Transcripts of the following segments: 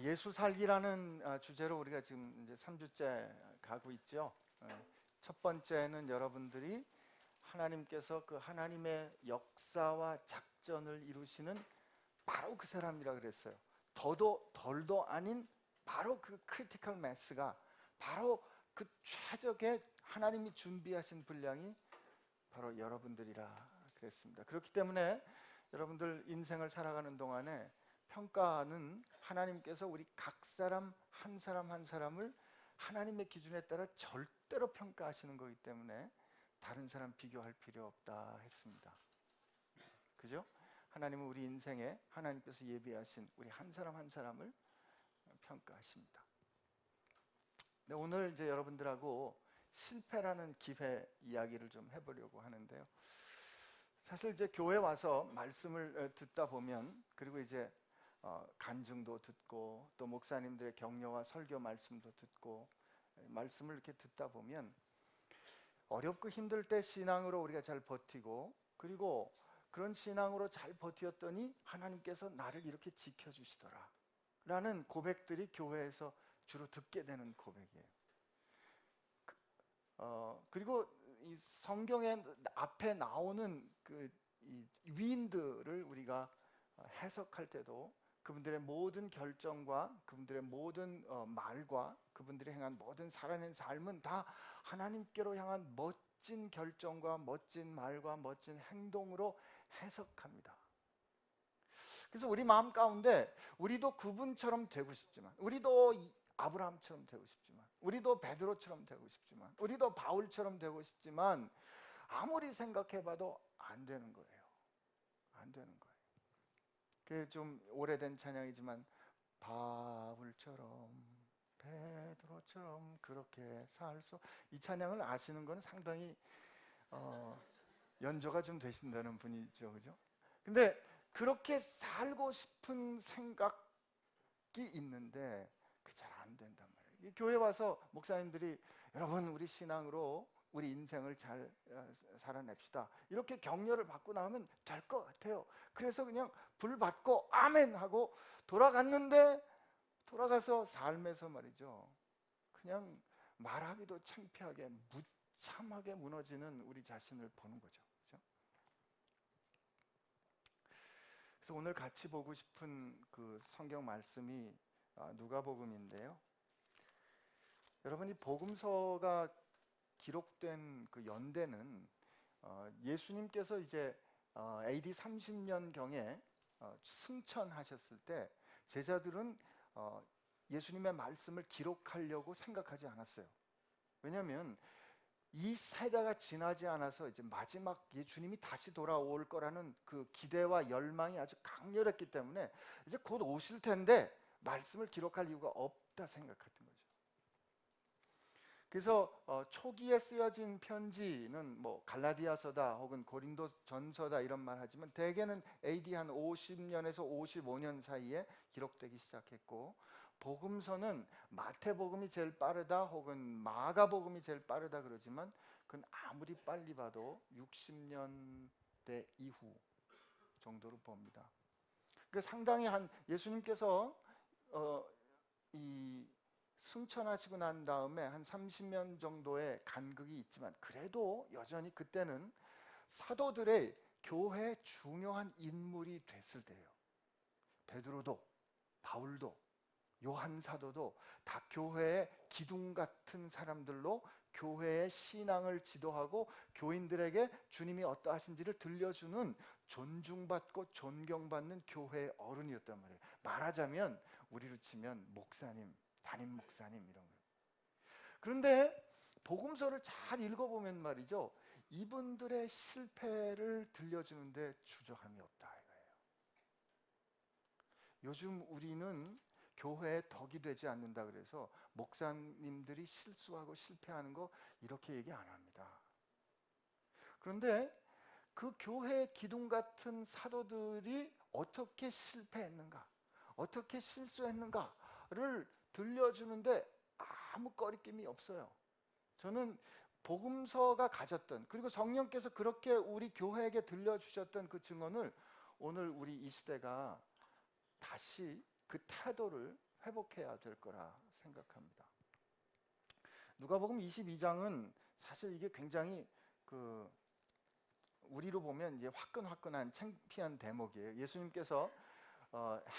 예수 살기라는 주제로 우리가 지금 이제 3주째 가고 있죠. 첫 번째는 여러분들이 하나님께서 그 하나님의 역사와 작전을 이루시는 바로 그 사람이라 그랬어요. 더도 덜도 아닌 바로 그 크리티컬 매스가 바로 그 최적의 하나님이 준비하신 분량이 바로 여러분들이라 그랬습니다. 그렇기 때문에 여러분들 인생을 살아가는 동안에 평가는 하나님께서 우리 각 사람 한 사람 한 사람을 하나님의 기준에 따라 절대로 평가하시는 거기 때문에 다른 사람 비교할 필요 없다 했습니다. 그죠? 하나님은 우리 인생에 하나님께서 예비하신 우리 한 사람 한 사람을 평가하십니다. 네, 오늘 이제 여러분들하고 실패라는 기회 이야기를 좀 해보려고 하는데요. 사실 이제 교회 와서 말씀을 듣다 보면, 그리고 이제 간증도 듣고 또 목사님들의 격려와 설교 말씀도 듣고 말씀을 이렇게 듣다 보면 어렵고 힘들 때 신앙으로 우리가 잘 버티고, 그리고 그런 신앙으로 잘 버텼더니 하나님께서 나를 이렇게 지켜주시더라 라는 고백들이 교회에서 주로 듣게 되는 고백이에요. 그리고 이 성경의 앞에 나오는 이 위인들을 우리가 해석할 때도 그분들의 모든 결정과 그분들의 모든 말과 그분들이 행한 모든 살아낸 삶은 다 하나님께로 향한 멋진 결정과 멋진 말과 멋진 행동으로 해석합니다. 그래서 우리 마음 가운데 우리도 그분처럼 되고 싶지만, 우리도 아브라함처럼 되고 싶지만, 우리도 베드로처럼 되고 싶지만, 우리도 바울처럼 되고 싶지만 아무리 생각해봐도 안 되는 거예요. 안 되는 거예요. 그 좀 오래된 찬양이지만 바울처럼 베드로처럼 그렇게 살 수, 이 찬양을 아시는 건 상당히 연조가 좀 되신다는 분이죠, 그죠? 근데 그렇게 살고 싶은 생각이 있는데 그 잘 안 된단 말이에요. 교회 와서 목사님들이 여러분 우리 신앙으로 우리 인생을 잘 살아냅시다 이렇게 격려를 받고 나오면 될 것 같아요. 그래서 그냥 불 받고 아멘 하고 돌아갔는데, 돌아가서 삶에서 말이죠, 그냥 말하기도 창피하게 무참하게 무너지는 우리 자신을 보는 거죠. 그렇죠? 그래서 오늘 같이 보고 싶은 그 성경 말씀이 누가복음인데요. 여러분, 이 복음서가 기록된 그 연대는 예수님께서 이제 AD 30년경에 승천하셨을 때 제자들은 예수님의 말씀을 기록하려고 생각하지 않았어요. 왜냐하면 이 세대가 지나지 않아서 이제 마지막 예수님이 다시 돌아올 거라는 그 기대와 열망이 아주 강렬했기 때문에 이제 곧 오실 텐데 말씀을 기록할 이유가 없다 생각했던 거죠. 그래서 초기에 쓰여진 편지는 뭐 갈라디아서다 혹은 고린도전서다 이런 말 하지만 대개는 AD 한 50년에서 55년 사이에 기록되기 시작했고, 복음서는 마태복음이 제일 빠르다 혹은 마가복음이 제일 빠르다 그러지만 그건 아무리 빨리 봐도 60년대 이후 정도로 봅니다. 그 상당히 한 예수님께서 이 승천하시고 난 다음에 한 30년 정도의 간극이 있지만 그래도 여전히 그때는 사도들의 교회의 중요한 인물이 됐을 때예요. 베드로도 바울도 요한 사도도 다 교회의 기둥 같은 사람들로 교회의 신앙을 지도하고 교인들에게 주님이 어떠하신지를 들려주는 존중받고 존경받는 교회의 어른이었단 말이에요. 말하자면 우리로 치면 목사님, 담임 목사님 이런 거예요. 그런데 복음서를 잘 읽어보면 말이죠, 이분들의 실패를 들려주는데 주저함이 없다 이거예요. 요즘 우리는 교회에 덕이 되지 않는다 그래서 목사님들이 실수하고 실패하는 거 이렇게 얘기 안 합니다. 그런데 그 교회의 기둥 같은 사도들이 어떻게 실패했는가, 어떻게 실수했는가를 들려주는데 아무 꺼리낌이 없어요. 저는 복음서가 가졌던, 그리고 성령께서 그렇게 우리 교회에게 들려주셨던 그 증언을 오늘 우리 이 시대가 다시 그 태도를 회복해야 될 거라 생각합니다. 누가복음 22장은 사실 이게 굉장히 우리로 보면 이제 화끈화끈한 창피한 대목이에요. 예수님께서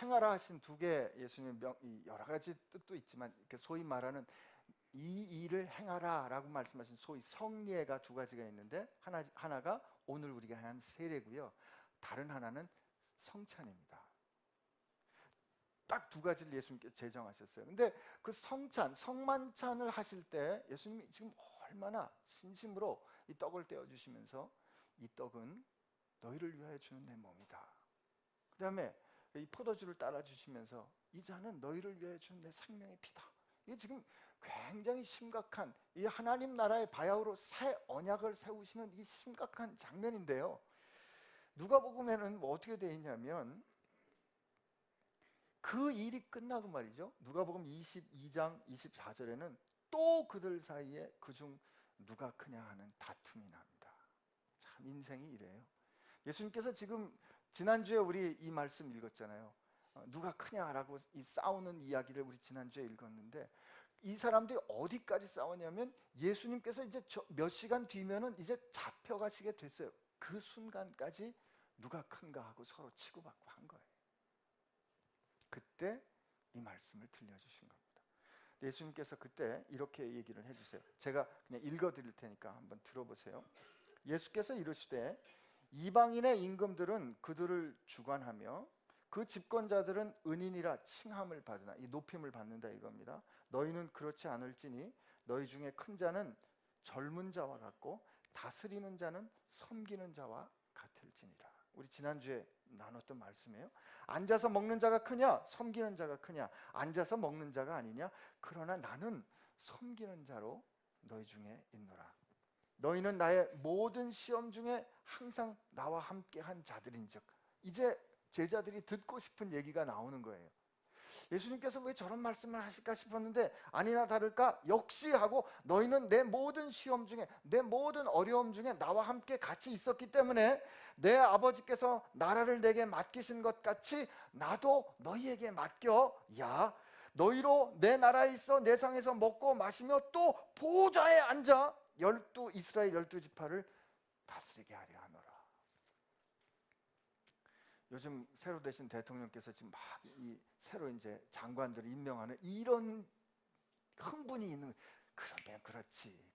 행하라 하신 두 개 예수님 여러 가지 뜻도 있지만 이렇게 소위 말하는 이 일을 행하라라고 말씀하신 소위 성례가 두 가지가 있는데 하나가 오늘 우리가 한 세례고요. 다른 하나는 성찬입니다. 딱 두 가지를 예수님께서 제정하셨어요. 근데 그 성만찬을 하실 때 예수님이 지금 얼마나 진심으로 이 떡을 떼어 주시면서 이 떡은 너희를 위하여 주는 내 몸이다. 그 다음에 이 포도주를 따라 주시면서 이 잔은 너희를 위하여 주는 내 생명의 피다. 이게 지금 굉장히 심각한 이 하나님 나라의 바야흐로 새 언약을 세우시는 이 심각한 장면인데요. 누가복음에는 뭐 어떻게 되어 있냐면 그 일이 끝나고 말이죠. 누가복음 22장 24절에는 또 그들 사이에 그중 누가 크냐 하는 다툼이 납니다. 참 인생이 이래요. 예수님께서 지금 지난주에 우리 이 말씀 읽었잖아요. 누가 크냐라고 이 싸우는 이야기를 우리 지난주에 읽었는데 이 사람들이 어디까지 싸우냐면 예수님께서 이제 몇 시간 뒤면은 이제 잡혀가시게 됐어요. 그 순간까지 누가 큰가 하고 서로 치고받고 한 거예요. 그때 이 말씀을 들려주신 겁니다. 예수님께서 그때 이렇게 얘기를 해주세요. 제가 그냥 읽어드릴 테니까 한번 들어보세요. 예수께서 이르시되 이방인의 임금들은 그들을 주관하며 그 집권자들은 은인이라 칭함을 받으나 이 높임을 받는다 이겁니다. 너희는 그렇지 않을지니 너희 중에 큰 자는 젊은 자와 같고 다스리는 자는 섬기는 자와 같을지니라. 우리 지난주에 나눴던 말씀이에요. 앉아서 먹는 자가 크냐 섬기는 자가 크냐. 앉아서 먹는 자가 아니냐. 그러나 나는 섬기는 자로 너희 중에 있노라. 너희는 나의 모든 시험 중에 항상 나와 함께 한 자들인즉. 이제 제자들이 듣고 싶은 얘기가 나오는 거예요. 예수님께서 왜 저런 말씀을 하실까 싶었는데 아니나 다를까 역시 하고 너희는 내 모든 시험 중에 내 모든 어려움 중에 나와 함께 같이 있었기 때문에 내 아버지께서 나라를 내게 맡기신 것 같이 나도 너희에게 맡겨. 야 너희로 내 나라에 있어 내 상에서 먹고 마시며 또 보좌에 앉아 이스라엘 12지파를 다스리게 하려 하노라. 요즘 새로 되신 대통령께서 지금 막 이 새로 이제 장관들을 임명하는 이런 흥분이 있는. 그러면 그렇지.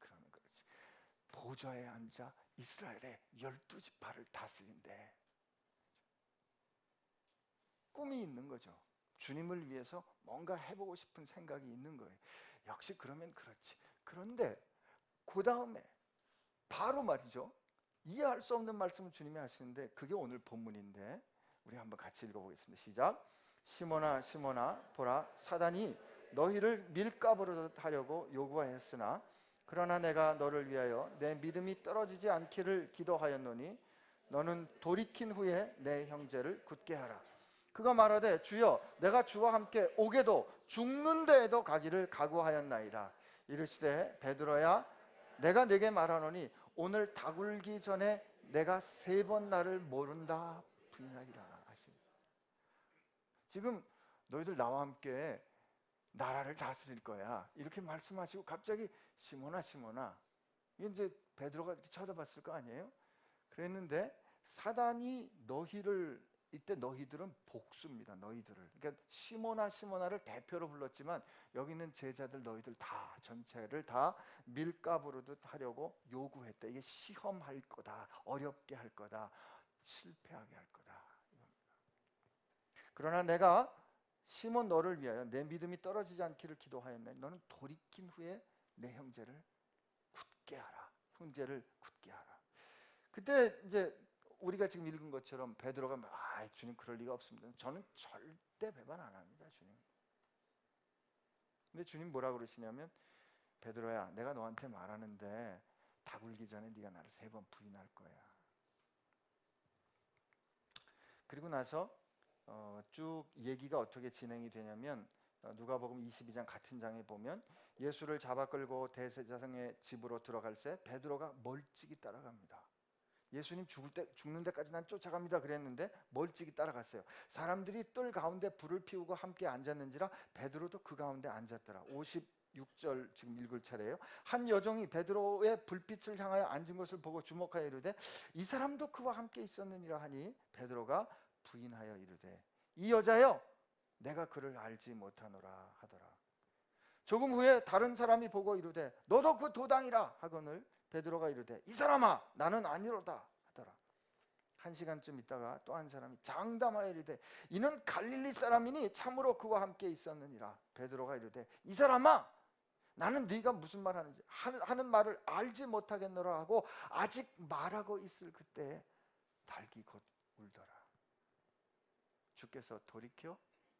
보좌에 앉아 이스라엘의 12지파를 다스린대. 꿈이 있는 거죠. 주님을 위해서 뭔가 해보고 싶은 생각이 있는 거예요. 역시 그러면 그렇지. 그런데 그 다음에 바로 말이죠. 이해할 수 없는 말씀을 주님이 하시는데 그게 오늘 본문인데 우리 한번 같이 읽어보겠습니다. 시작. 시몬아 시몬아 보라 사단이 너희를 밀가부르듯 하려고 요구하였으나 그러나 내가 너를 위하여 내 믿음이 떨어지지 않기를 기도하였노니 너는 돌이킨 후에 내 형제를 굳게 하라. 그가 말하되 주여 내가 주와 함께 오게도 죽는 데에도 가기를 각오하였나이다. 이르시되 베드로야 내가 네게 말하노니 오늘 닭울기 전에 내가 3번 나를 모른다 부인하리라. 지금 너희들 나와 함께 나라를 다스릴 거야 이렇게 말씀하시고 갑자기 시몬아 시몬아. 이제 베드로가 이렇게 쳐다봤을 거 아니에요? 그랬는데 사단이 너희를 이때 너희들은 복수입니다. 너희들을. 그러니까 시몬아 시몬아를 대표로 불렀지만 여기 있는 제자들 너희들 다 전체를 다 밀가부르듯 하려고 요구했다. 이게 시험할 거다. 어렵게 할 거다. 실패하게 할 거다. 그러나 내가 시몬 너를 위하여 내 믿음이 떨어지지 않기를 기도하였네. 너는 돌이킨 후에 내 형제를 굳게 하라. 형제를 굳게 하라. 그때 이제 우리가 지금 읽은 것처럼 베드로가 주님 그럴 리가 없습니다. 저는 절대 배반 안 합니다. 주님. 근데 주님 뭐라 그러시냐면 베드로야 내가 너한테 말하는데 닭 울기 전에 네가 나를 3번 부인할 거야. 그리고 나서 쭉 얘기가 어떻게 진행이 되냐면 누가복음 22장 같은 장에 보면 예수를 잡아 끌고 대제사장의 집으로 들어갈새 베드로가 멀찍이 따라갑니다. 예수님 죽는 데까지 난 쫓아갑니다 그랬는데 멀찍이 따라갔어요. 사람들이 뜰 가운데 불을 피우고 함께 앉았는지라 베드로도 그 가운데 앉았더라. 56절 지금 읽을 차례예요. 한 여종이 베드로의 불빛을 향하여 앉은 것을 보고 주목하여 이르되 이 사람도 그와 함께 있었느니라 하니 베드로가 부인하여 이르되 이 여자여 내가 그를 알지 못하노라 하더라. 조금 후에 다른 사람이 보고 이르되 너도 그 도당이라 하거늘 베드로가 이르되 이 사람아 나는 아니로다 하더라. 1시간쯤 있다가 또 한 사람이 장담하여 이르되 이는 갈릴리 사람이니 참으로 그와 함께 있었느니라. 베드로가 이르되 이 사람아 나는 네가 무슨 말 하는 말을 알지 못하겠노라 하고 아직 말하고 있을 그때 닭이 곧 울더라. 주께서 돌이켜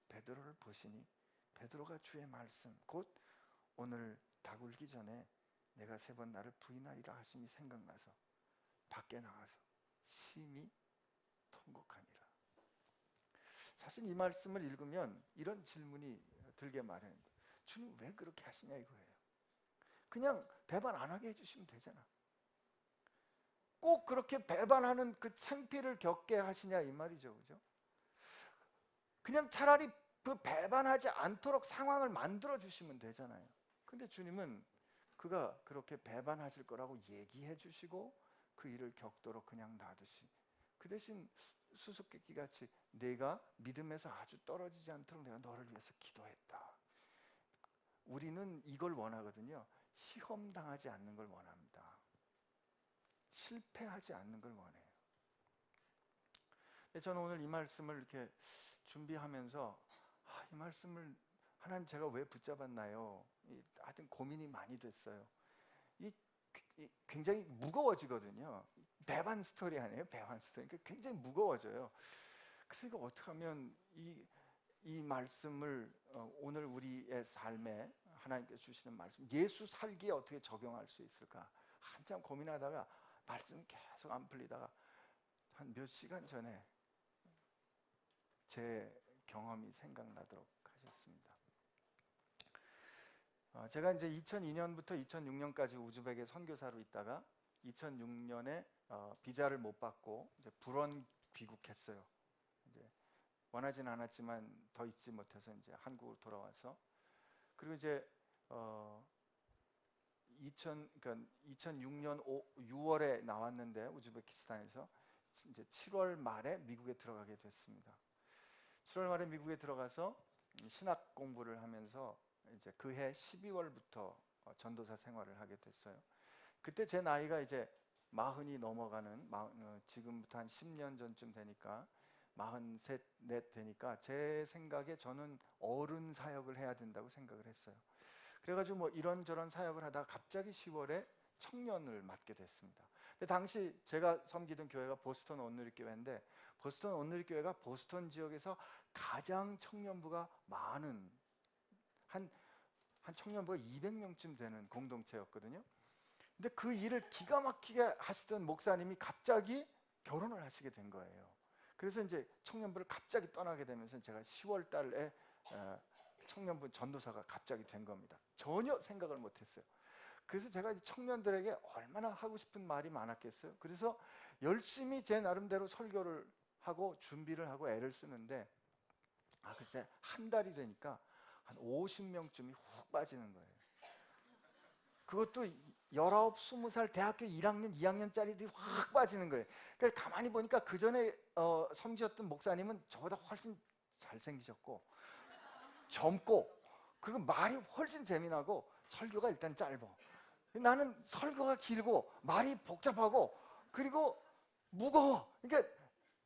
베드로를 보시니 베드로가 주의 말씀 곧 오늘 닭 울기 전에 내가 3번 나를 부인하리라 하심이 생각나서 밖에 나가서 심히 통곡하니라. 사실 이 말씀을 읽으면 이런 질문이 들게 마련인 거예요. 주님 왜 그렇게 하시냐 이거예요. 그냥 배반 안 하게 해주시면 되잖아. 꼭 그렇게 배반하는 그 창피를 겪게 하시냐 이 말이죠, 그죠? 그냥 차라리 그 배반하지 않도록 상황을 만들어 주시면 되잖아요. 근데 주님은 그가 그렇게 배반하실 거라고 얘기해 주시고 그 일을 겪도록 그냥 놔두시. 그 대신 수수께끼 같이 내가 믿음에서 아주 떨어지지 않도록 내가 너를 위해서 기도했다. 우리는 이걸 원하거든요. 시험 당하지 않는 걸 원합니다. 실패하지 않는 걸 원해요. 저는 오늘 이 말씀을 이렇게 준비하면서 이 말씀을 하나님 제가 왜 붙잡았나요? 하여튼 고민이 많이 됐어요. 굉장히 무거워지거든요. 배반 스토리 아니에요? 배반 스토리. 굉장히 무거워져요. 그래서 이거 어떻게 하면 이 말씀을 오늘 우리의 삶에 하나님께서 주시는 말씀 예수 살기에 어떻게 적용할 수 있을까? 한참 고민하다가 말씀 계속 안 풀리다가 한 몇 시간 전에 제 경험이 생각나도록 하셨습니다. 제가 이제 2002년부터 2006년까지 우즈벡에 선교사로 있다가 2006년에 비자를 못 받고 이제 불원 귀국했어요. 이제 원하진 않았지만 더 있지 못해서 이제 한국으로 돌아와서 그리고 이제 2006년 6월에 나왔는데 우즈베키스탄에서 이제 7월 말에 미국에 들어가게 됐습니다. 7월 말에 미국에 들어가서 신학 공부를 하면서 이제 그해 12월부터 전도사 생활을 하게 됐어요. 그때 제 나이가 이제 40이 넘어가는 지금부터 한 10년 전쯤 되니까 43, 4 되니까 제 생각에 저는 어른 사역을 해야 된다고 생각을 했어요. 그래가지고 뭐 이런저런 사역을 하다가 갑자기 10월에 청년을 맡게 됐습니다. 근데 당시 제가 섬기던 교회가 보스턴 온누리교회인데 보스턴 온누리교회가 보스턴 지역에서 가장 청년부가 많은 한 청년부가 200명쯤 되는 공동체였거든요. 근데 그 일을 기가 막히게 하시던 목사님이 갑자기 결혼을 하시게 된 거예요. 그래서 이제 청년부를 갑자기 떠나게 되면서 제가 10월 달에 청년부 전도사가 갑자기 된 겁니다. 전혀 생각을 못했어요. 그래서 제가 청년들에게 얼마나 하고 싶은 말이 많았겠어요. 그래서 열심히 제 나름대로 설교를 하고 준비를 하고 애를 쓰는데 글쎄 한 달이 되니까 한 50명쯤이 훅 빠지는 거예요. 그것도 19, 20살 대학교 1학년, 2학년짜리들이 확 빠지는 거예요. 그러니까 가만히 보니까 그 전에 섬기셨던 목사님은 저보다 훨씬 잘생기셨고 젊고 그리고 말이 훨씬 재미나고 설교가 일단 짧아. 나는 설교가 길고 말이 복잡하고 그리고 무거워. 그러니까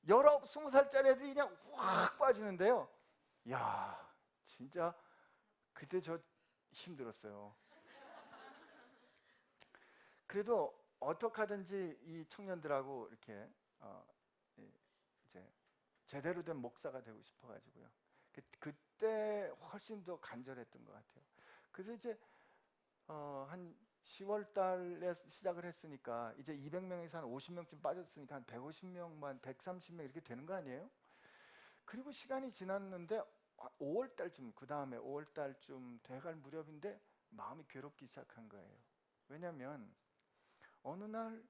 19, 20살짜리 애들이 그냥 확 빠지는데요. 야, 진짜 그때 저 힘들었어요. 그래도 어떻게 하든지 이 청년들하고 이렇게 이제 제대로 된 목사가 되고 싶어가지고요. 그때 훨씬 더 간절했던 것 같아요. 그래서 이제 한 10월 달에 시작을 했으니까 이제 200명에서 한 50명쯤 빠졌으니까 한 150명만 130명 이렇게 되는 거 아니에요? 그리고 시간이 지났는데 5월 달쯤 그 다음에 5월 달쯤 돼갈 무렵인데 마음이 괴롭기 시작한 거예요. 왜냐하면 어느 날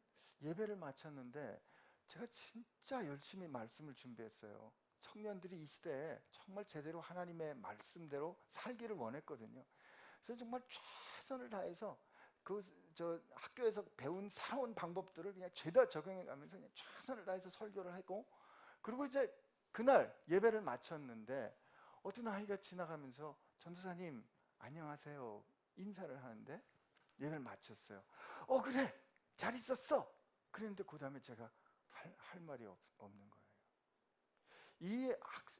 예배를 마쳤는데 제가 진짜 열심히 말씀을 준비했어요. 청년들이 이 시대에 정말 제대로 하나님의 말씀대로 살기를 원했거든요. 그래서 정말 최선을 다해서 저 학교에서 배운 새로운 방법들을 그냥 죄다 적용해 가면서 그냥 최선을 다해서 설교를 하고, 그리고 이제 그날 예배를 마쳤는데 어떤 아이가 지나가면서 전도사님 안녕하세요 인사를 하는데, 예배를 마쳤어요. 그래 잘 있었어. 그랬는데 그 다음에 제가 할 말이 없는 거예요.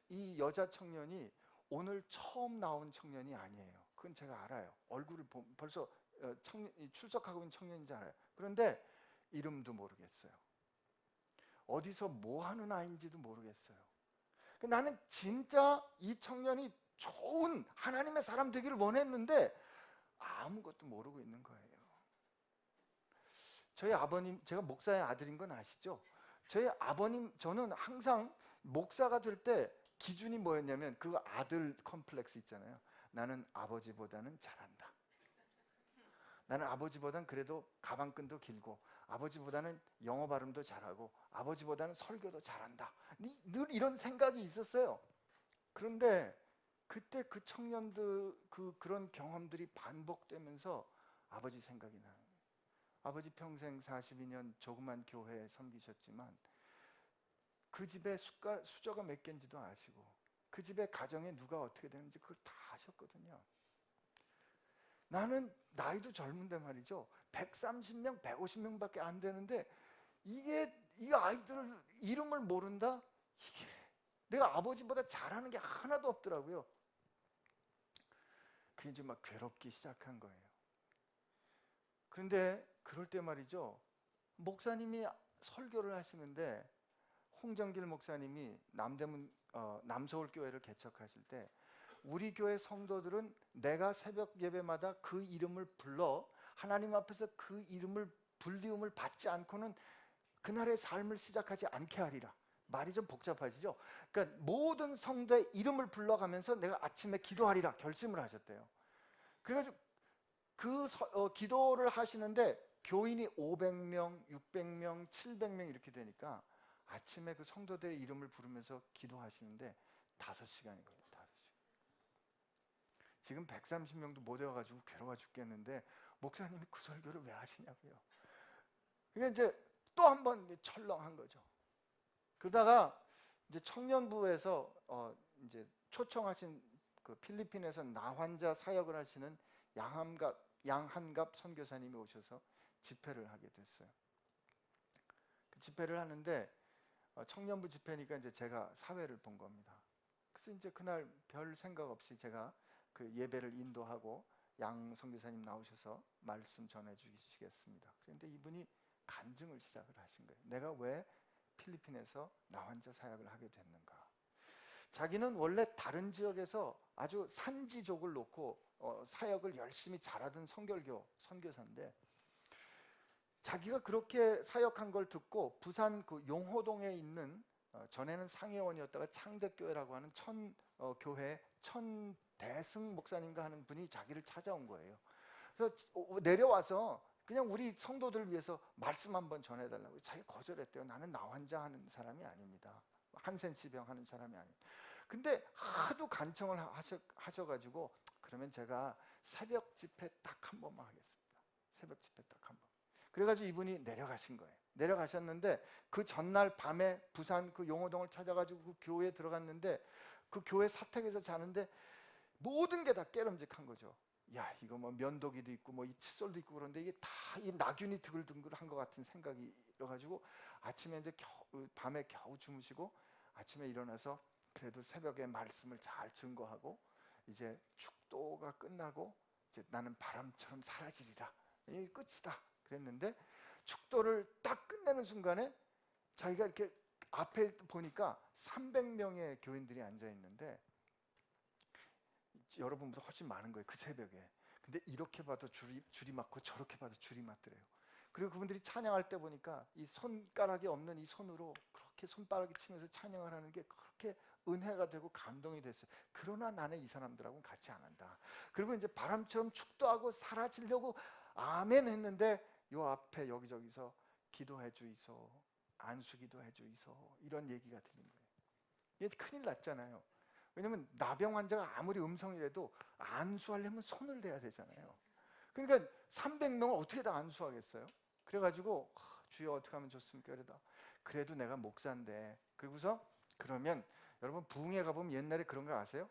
이 여자 청년이 오늘 처음 나온 청년이 아니에요. 그건 제가 알아요. 얼굴을 보면 벌써 출석하고 있는 청년인지 알아요. 그런데 이름도 모르겠어요. 어디서 뭐 하는 아이인지도 모르겠어요. 나는 진짜 이 청년이 좋은 하나님의 사람 되기를 원했는데 아무것도 모르고 있는 거예요. 저희 아버님, 제가 목사의 아들인 건 아시죠? 저희 아버님, 저는 항상 목사가 될 때 기준이 뭐였냐면 그 아들 컴플렉스 있잖아요. 나는 아버지보다는 잘한다. 나는 아버지보다는 그래도 가방끈도 길고, 아버지보다는 영어 발음도 잘하고, 아버지보다는 설교도 잘한다. 늘 이런 생각이 있었어요. 그런데 그때 그 청년들 그런 경험들이 반복되면서 아버지 생각이 나요. 아버지 평생 42년 조그만 교회에 섬기셨지만 그 집에 수저가 몇 개인지도 아시고, 그 집에 가정에 누가 어떻게 되는지 그걸 다 아셨거든요. 나는 나이도 젊은데 말이죠. 130명, 150명밖에 안 되는데 이 아이들 이름을 모른다? 이게 내가 아버지보다 잘하는 게 하나도 없더라고요. 그게 이제 막 괴롭기 시작한 거예요. 그런데 그럴 때 말이죠. 목사님이 설교를 하시는데, 홍정길 목사님이 남대문 남서울 교회를 개척하실 때 우리 교회 성도들은 내가 새벽 예배마다 그 이름을 불러 하나님 앞에서 그 이름을 불리움을 받지 않고는 그날의 삶을 시작하지 않게 하리라. 말이 좀 복잡하시죠? 그러니까 모든 성도의 이름을 불러가면서 내가 아침에 기도하리라 결심을 하셨대요. 그래가지고 기도를 하시는데 교인이 500명, 600명, 700명 이렇게 되니까 아침에 그 성도들의 이름을 부르면서 기도하시는데 5시간인 거예요. 5시간. 지금 130명도 못 외워가지고 괴로워 죽겠는데 목사님이 그 설교를 왜 하시냐고요. 그러니까 이제 또 한 번 철렁한 거죠. 그러다가 이제 청년부에서 이제 초청하신 그 필리핀에서 나환자 사역을 하시는 양한갑 선교사님이 오셔서 집회를 하게 됐어요. 그 집회를 하는데 청년부 집회니까 이제 제가 사회를 본 겁니다. 그래서 이제 그날 별 생각 없이 제가 그 예배를 인도하고 양 선교사님 나오셔서 말씀 전해주시겠습니다. 그런데 이분이 간증을 시작을 하신 거예요. 내가 왜 필리핀에서 나환자 사역을 하게 됐는가. 자기는 원래 다른 지역에서 아주 산지족을 놓고 사역을 열심히 잘하던 선교사인데, 자기가 그렇게 사역한 걸 듣고 부산 그 용호동에 있는 전에는 상회원이었다가 창대교회라고 하는 교회 천대승 목사님과 하는 분이 자기를 찾아온 거예요. 그래서 내려와서 그냥 우리 성도들을 위해서 말씀 한번 전해달라고. 자기가 거절했대요. 나는 나환자 하는 사람이 아닙니다. 한센시병 하는 사람이 아닙니다. 근데 하도 간청을 하셔가지고 그러면 제가 새벽 집회 딱 한 번만 하겠습니다. 새벽 집회 딱 한 번. 그래가지고 이분이 내려가신 거예요. 내려가셨는데 그 전날 밤에 부산 그 용호동을 찾아가지고 그 교회에 들어갔는데 그 교회 사택에서 자는데 모든 게 다 깨름직한 거죠. 야, 이거 뭐 면도기도 있고 뭐 이 칫솔도 있고 그런데 이게 다 이 나균이 드글드글한 것 같은 생각이 들어가지고 아침에 이제 밤에 겨우 주무시고 아침에 일어나서 그래도 새벽에 말씀을 잘 증거하고 이제 축도가 끝나고 이제 나는 바람처럼 사라지리라. 이게 끝이다. 그랬는데 축도를 딱 끝내는 순간에 자기가 이렇게 앞에 보니까 300명의 교인들이 앉아 있는데 여러분보다 훨씬 많은 거예요. 그 새벽에. 근데 이렇게 봐도 줄이 맞고 저렇게 봐도 줄이 맞더래요. 그리고 그분들이 찬양할 때 보니까 이 손가락이 없는 이 손으로 그렇게 손바닥이 치면서 찬양을 하는 게 그렇게 은혜가 되고 감동이 됐어요. 그러나 나는 이 사람들하고는 같이 안 한다. 그리고 이제 바람처럼 축도하고 사라지려고 아멘 했는데 요 앞에 여기저기서 기도해 주이소, 안수기도 해 주이소, 이런 얘기가 들린 거예요. 이게 큰일 났잖아요. 왜냐면 나병 환자가 아무리 음성이라도 안수하려면 손을 대야 되잖아요. 그러니까 300명을 어떻게 다 안수하겠어요? 그래가지고 주여 어떻게 하면 좋습니까? 그래도 내가 목사인데, 그리고서 그러면 여러분 부흥회 가보면 옛날에 그런 거 아세요?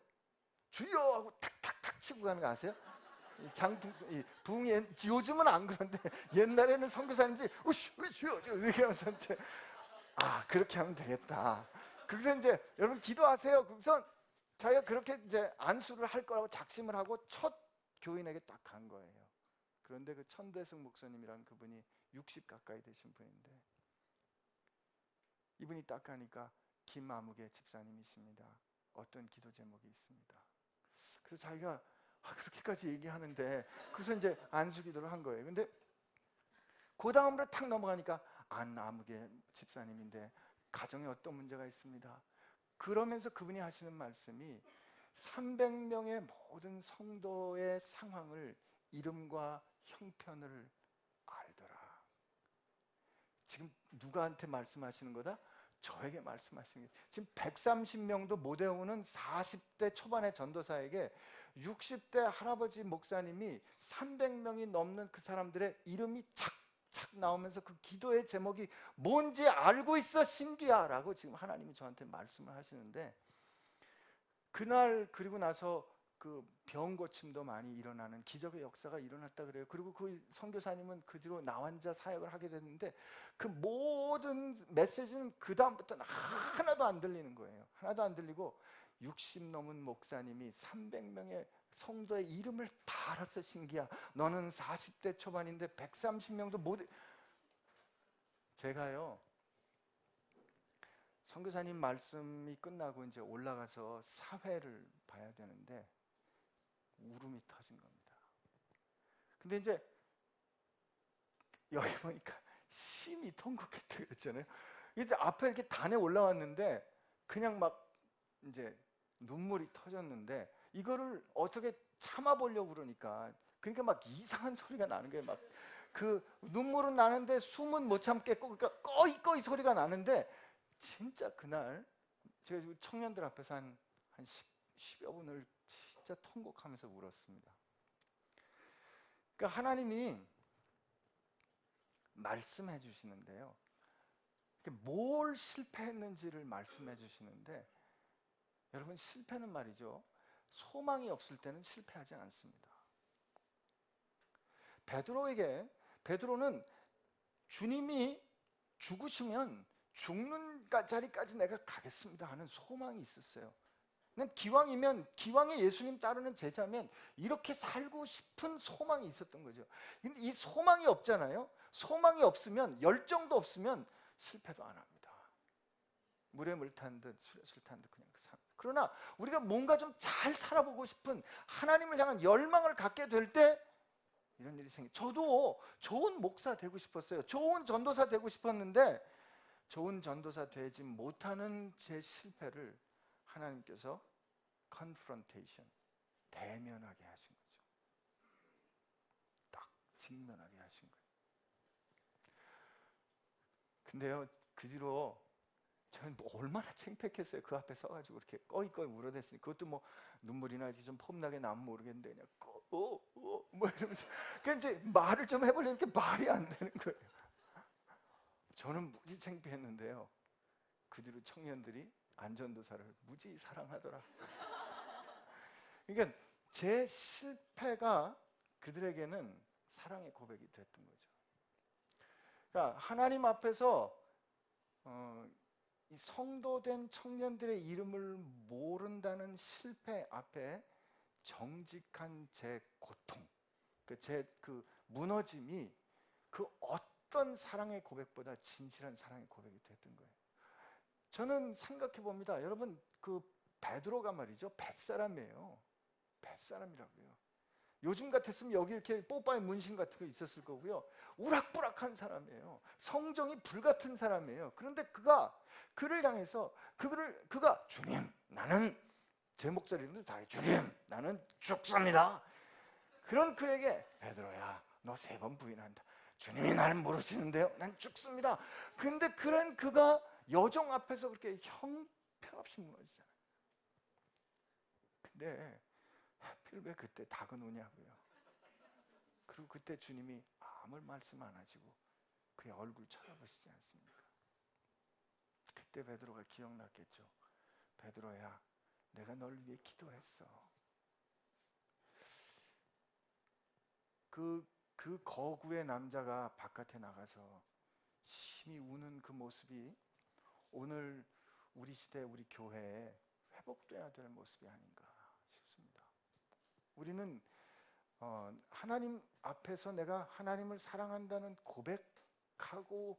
주여 하고 탁탁탁 치고 가는 거 아세요? 부흥회 요즘은 안 그런데 옛날에는 선교사님들이 주여 이렇게 하면서 이제 그렇게 하면 되겠다. 그래서 이제 여러분 기도하세요. 그래서 자기가 그렇게 이제 안수를 할 거라고 작심을 하고 첫 교인에게 딱 간 거예요. 그런데 그 천대승 목사님이라는 그분이 60 가까이 되신 분인데, 이분이 딱 가니까 김아무개 집사님이십니다. 어떤 기도 제목이 있습니다. 그래서 자기가 그렇게까지 얘기하는데, 그래서 이제 안수기도를 한 거예요. 근데 그 다음으로 탁 넘어가니까 안아무개 집사님인데 가정에 어떤 문제가 있습니다. 그러면서 그분이 하시는 말씀이 300명의 모든 성도의 상황을 이름과 형편을 알더라. 지금 누구한테 말씀하시는 거다? 저에게 말씀하시는 거예요. 지금 130명도 못 외우는 40대 초반의 전도사에게 60대 할아버지 목사님이 300명이 넘는 그 사람들의 이름이 착착 나오면서 그 기도의 제목이 뭔지 알고 있어 신기야 라고 지금 하나님이 저한테 말씀을 하시는데, 그날 그리고 나서 그 병 고침도 많이 일어나는 기적의 역사가 일어났다 그래요. 그리고 그 선교사님은 그 뒤로 나환자 사역을 하게 됐는데, 그 모든 메시지는 그 다음부터는 하나도 안 들리는 거예요. 하나도 안 들리고 60 넘은 목사님이 300명의 성도의 이름을 다 알았어 신기야. 너는 40대 초반인데 130명도 못. 제가요 선교사님 말씀이 끝나고 이제 올라가서 사회를 봐야 되는데 울음이 터진 겁니다. 근데 이제 여기 보니까 심히 통곡했다 그랬잖아요. 이제 앞에 이렇게 단에 올라왔는데 그냥 막 이제 눈물이 터졌는데, 이거를 어떻게 참아보려고 그러니까 막 이상한 소리가 나는 거예요. 막 그 눈물은 나는데 숨은 못 참겠고, 그러니까 꺼이 소리가 나는데, 진짜 그날 제가 청년들 앞에서 한 10여 분을 진짜 통곡하면서 울었습니다. 그러니까 하나님이 말씀해 주시는데요, 뭘 실패했는지를 말씀해 주시는데, 여러분 실패는 말이죠, 소망이 없을 때는 실패하지 않습니다. 베드로는 주님이 죽으시면 죽는 자리까지 내가 가겠습니다 하는 소망이 있었어요. 기왕이면, 기왕에 예수님 따르는 제자면 이렇게 살고 싶은 소망이 있었던 거죠. 근데 이 소망이 없잖아요. 소망이 없으면, 열정도 없으면 실패도 안 합니다. 물에 물 탄 듯 술 탄 듯 그냥 삽니다. 그러나 우리가 뭔가 좀 잘 살아보고 싶은, 하나님을 향한 열망을 갖게 될 때 이런 일이 생겨요. 저도 좋은 목사 되고 싶었어요. 좋은 전도사 되고 싶었는데 좋은 전도사 되지 못하는 제 실패를 하나님께서 confrontation, 대면하게 하신 거죠. 딱 직면하게 하신 거예요. 근데요, 그 뒤로 저는 얼마나 창피했겠어요. 그 앞에 서가지고 이렇게 꺼이꺼이 울어댔으니, 그것도 뭐 눈물이 나지 좀 폼나게 나면 모르겠는데 그냥 뭐 이러면서 그냥 이제 말을 좀 해보려니까 말이 안 되는 거예요. 저는 무지 창피했는데요, 그 뒤로 청년들이 안전도사를 무지 사랑하더라. 그러니까 제 실패가 그들에게는 사랑의 고백이 됐던 거죠. 그러니까 하나님 앞에서 이 성도된 청년들의 이름을 모른다는 실패 앞에 정직한 제 고통, 제 무너짐이 그 어떤 사랑의 고백보다 진실한 사랑의 고백이 됐던 거예요. 저는 생각해 봅니다. 여러분, 그 베드로가 말이죠, 뱃사람이에요. 뱃사람이라고요. 요즘 같았으면 여기 이렇게 뽀빠이 문신 같은 거 있었을 거고요. 우락부락한 사람이에요. 성정이 불같은 사람이에요. 그런데 그를 향해서 그가 주님, 나는, 제 목소리는 다 주님, 나는 죽습니다. 그런 그에게 베드로야, 너 3번 부인한다. 주님이 나를 모르시는데요? 난 죽습니다. 근데 그런 그가 여종 앞에서 그렇게 형편없이 무너지잖아요. 근데 하필 왜 그때 닭은 오냐고요. 그리고 그때 주님이 아무 말씀 안 하시고 그의 얼굴 쳐다보시지 않습니까? 그때 베드로가 기억났겠죠. 베드로야, 내가 널 위해 기도했어. 그 거구의 남자가 바깥에 나가서 심히 우는 그 모습이 오늘 우리 시대 우리 교회에 회복돼야 될 모습이 아닌가 싶습니다. 우리는 하나님 앞에서 내가 하나님을 사랑한다는 고백하고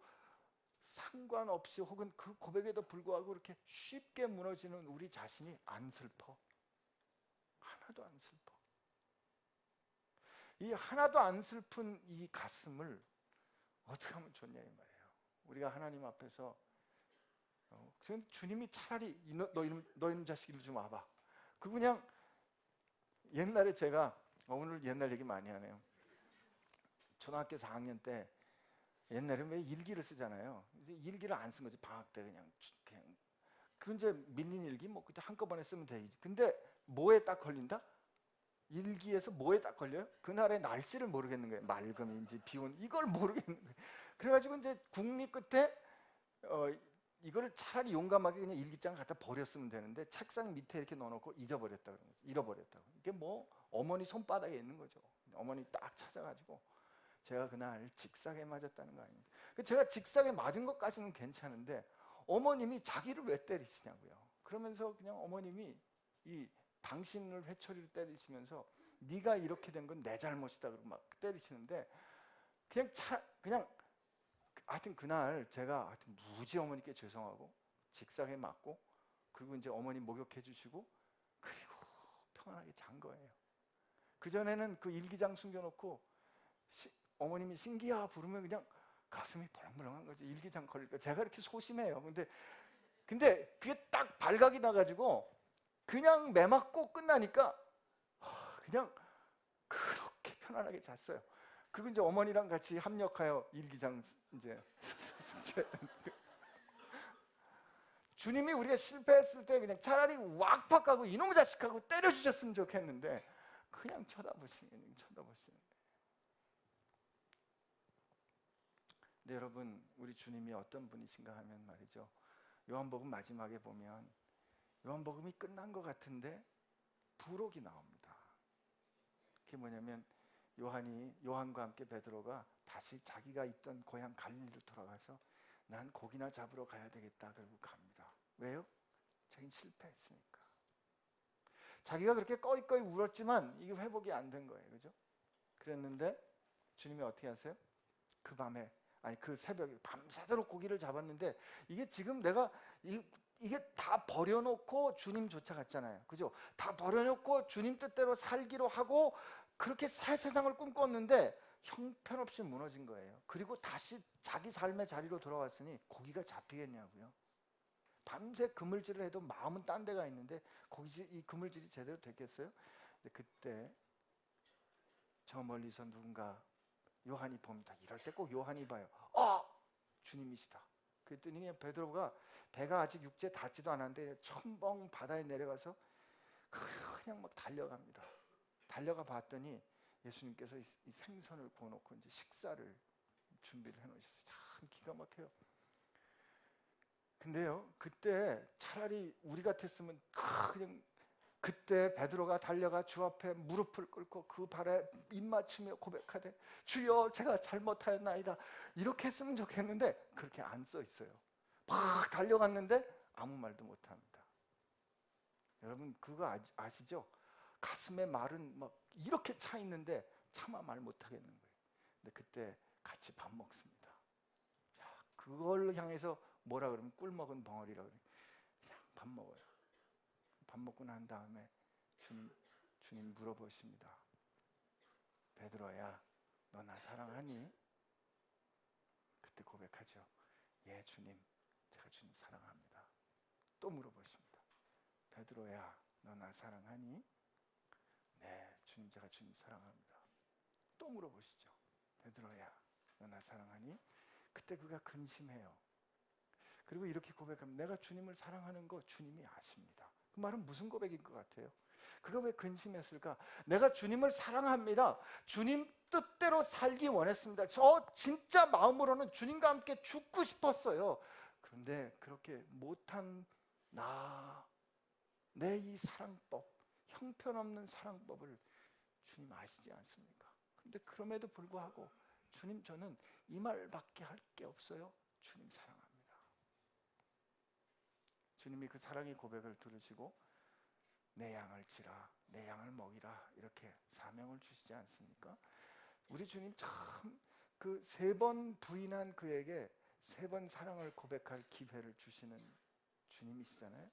상관없이 혹은 그 고백에도 불구하고 이렇게 쉽게 무너지는 우리 자신이 안 슬퍼. 하나도 안 슬퍼. 이 하나도 안 슬픈 이 가슴을 어떻게 하면 좋냐 이 말이에요. 우리가 하나님 앞에서 주님이 차라리 너 이놈 자식을 좀 와봐. 그 그냥 옛날에 제가 오늘 옛날 얘기 많이 하네요. 초등학교 4학년 때 옛날에 왜 일기를 쓰잖아요. 일기를 안 쓴 거지. 방학 때 그냥 그 이제 밀린 일기 뭐 그때 한꺼번에 쓰면 되지. 근데 뭐에 딱 걸린다? 일기에서 뭐에 딱 걸려요? 그날의 날씨를 모르겠는 거예요. 맑음인지 비온 이걸 모르겠는 거예요. 그래가지고 이제 국리 끝에 이거를 차라리 용감하게 그냥 일기장 갖다 버렸으면 되는데 책상 밑에 이렇게 넣어놓고 잊어버렸다 그런 거죠. 잃어버렸다고. 이게 뭐 어머니 손바닥에 있는 거죠. 어머니 딱 찾아가지고 제가 그날 직사에 맞았다는 거 아닙니까? 제가 직사에 맞은 것까지는 괜찮은데 어머님이 자기를 왜 때리시냐고요. 그러면서 그냥 어머님이 이 당신을 회초리로 때리시면서 네가 이렇게 된 건 내 잘못이다 그러고 막 때리시는데 그냥 하여튼 그날 제가 하여튼 무지 어머니께 죄송하고 직사에 맞고 그리고 이제 어머니 목욕해 주시고 그리고 평안하게 잔 거예요. 그 전에는 그 일기장 숨겨놓고 어머님이 신기야 부르면 그냥 가슴이 벌렁벌렁한 거지. 일기장 걸릴까. 제가 이렇게 소심해요. 근데 그게 딱 발각이 나가지고 그냥 매 맞고 끝나니까 그냥 그렇게 편안하게 잤어요. 그리고 이제 어머니랑 같이 합력하여 일기장 이제 주님이 우리가 실패했을 때 그냥 차라리 왁팍 하고 이놈의 자식하고 때려주셨으면 좋겠는데 그냥 쳐다보시는. 네, 여러분 우리 주님이 어떤 분이신가 하면 말이죠. 요한복음 마지막에 보면 요한복음이 끝난 것 같은데 부록이 나옵니다. 그게 뭐냐면 요한과 함께 베드로가 다시 자기가 있던 고향 갈릴리로 돌아가서 난 고기나 잡으러 가야 되겠다 그러고 갑니다. 왜요? 자기는 실패했으니까. 자기가 그렇게 꺼이꺼이 울었지만 이게 회복이 안 된 거예요. 그죠? 그랬는데 주님이 어떻게 하세요? 그 새벽에 밤새도록 고기를 잡았는데 이게 지금 내가 이게 다 버려놓고 주님 쫓아갔잖아요. 그죠? 다 버려놓고 주님 뜻대로 살기로 하고 그렇게 새 세상을 꿈꿨는데 형편없이 무너진 거예요. 그리고 다시 자기 삶의 자리로 돌아왔으니 고기가 잡히겠냐고요. 밤새 그물질을 해도 마음은 딴 데가 있는데 이 그물질이 제대로 됐겠어요? 근데 그때 저 멀리서 누군가 요한이 봅니다. 이럴 때 꼭 요한이 봐요. 주님이시다. 그랬더니 베드로가 배가 아직 육지에 닿지도 않았는데 첨벙 바다에 내려가서 그냥 막 달려갑니다. 달려가 봤더니 예수님께서 이 생선을 구워놓고 이제 식사를 준비를 해놓으셨어요. 참 기가 막혀요. 근데요, 그때 차라리 우리 같았으면 그냥 그때 베드로가 달려가 주 앞에 무릎을 꿇고 그 발에 입 맞추며 고백하되 주여 제가 잘못하였나이다 이렇게 했으면 좋겠는데 그렇게 안 써 있어요. 막 달려갔는데 아무 말도 못합니다. 여러분 그거 아시죠? 가슴에 말은 막 이렇게 차 있는데 차마 말 못하겠는 거예요. 근데 그때 같이 밥 먹습니다. 그걸 향해서 뭐라 그러면 꿀 먹은 벙어리라 그래요. 그냥 밥 먹어요. 밥 먹고 난 다음에 주님 물어보십니다. 베드로야, 너 나 사랑하니? 그때 고백하죠. 예, 주님, 제가 주님 사랑합니다. 또 물어보십니다. 베드로야, 너 나 사랑하니? 네, 주님, 제가 주님 사랑합니다. 또 물어보시죠. 베드로야, 너 나 사랑하니? 그때 그가 근심해요. 그리고 이렇게 고백합니다. 내가 주님을 사랑하는 거 주님이 아십니다. 그 말은 무슨 고백인 것 같아요? 그가 왜 근심했을까? 내가 주님을 사랑합니다. 주님 뜻대로 살기 원했습니다. 저 진짜 마음으로는 주님과 함께 죽고 싶었어요. 그런데 그렇게 못한 내 이 사랑법, 형편없는 사랑법을 주님 아시지 않습니까? 그런데 그럼에도 불구하고 주님, 저는 이 말밖에 할 게 없어요. 주님 사랑합니다. 주님이 그 사랑의 고백을 들으시고 내 양을 치라, 내 양을 먹이라, 이렇게 사명을 주시지 않습니까? 우리 주님 참 그 3번 부인한 그에게 3번 사랑을 고백할 기회를 주시는 주님이시잖아요.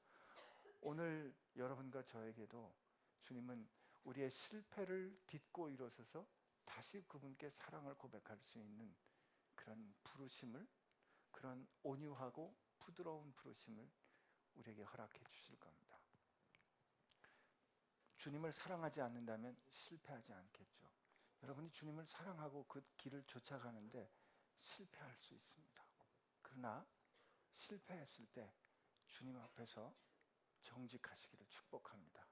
오늘 여러분과 저에게도 주님은 우리의 실패를 딛고 일어서서 다시 그분께 사랑을 고백할 수 있는 그런 부르심을, 그런 온유하고 부드러운 부르심을 우리에게 허락해 주실 겁니다. 주님을 사랑하지 않는다면 실패하지 않겠죠. 여러분이 주님을 사랑하고 그 길을 쫓아가는데 실패할 수 있습니다. 그러나 실패했을 때 주님 앞에서 정직하시기를 축복합니다.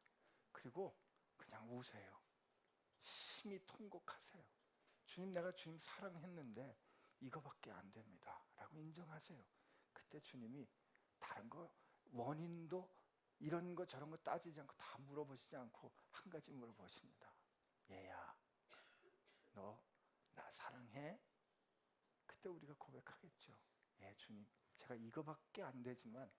그리고 그냥 우세요. 심히 통곡하세요. 주님, 내가 주님 사랑했는데 이거밖에 안 됩니다 라고 인정하세요. 그때 주님이 다른 거, 원인도 이런 거 저런 거 따지지 않고 다 물어보시지 않고 한 가지 물어보십니다. 얘야, 너 나 사랑해? 그때 우리가 고백하겠죠. 예, 주님, 제가 이거밖에 안 되지만